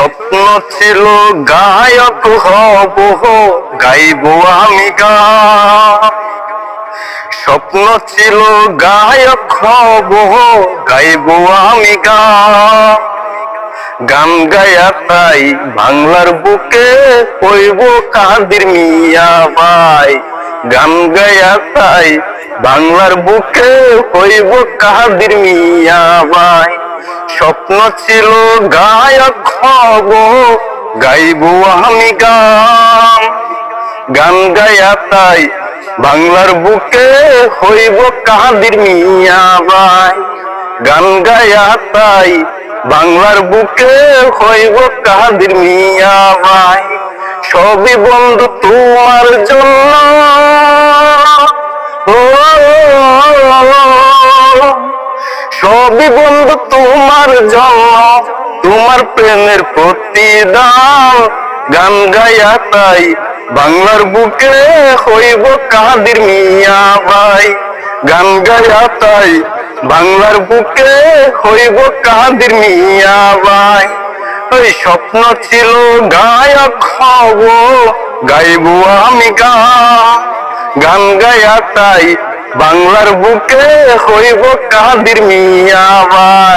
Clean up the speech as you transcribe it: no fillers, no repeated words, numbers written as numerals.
স্বপ্ন ছিল গায়ক হব, গাইব আমি গান। স্বপ্ন ছিল গায়ক হব, গাইব আমি গান। গান গায়া তাই বাংলার বুকে হইব কাদের মিয়া ভাই। গান গায়া তাই বাংলার বুকে হইব কাদের মিয়া ভাই। স্বপ্ন ছিল গায়ক হব, গাইব আমি গান। গান গায়া তাই বাংলার বুকে হইব কাদের মিয়া ভাই। গান গায়া তাই বাংলার বুকে হইব কাদের মিয়া ভাই। সবই বন্ধু তোমার জন্য, সবই বন্ধু তোমার জন্য, তোমার প্রেমের প্রতিদান। গান গায়া তাই বাংলার বুকে হইব কাদের মিয়া ভাই। গান গায়া তাই বাংলার বুকে হইব কাদের মিয়া ভাই। ওই স্বপ্ন ছিল গায়ক হব, গাইব আমি গান। গান গায়া তাই বাংলার বুকে হইব কাদের মিয়া ভাই।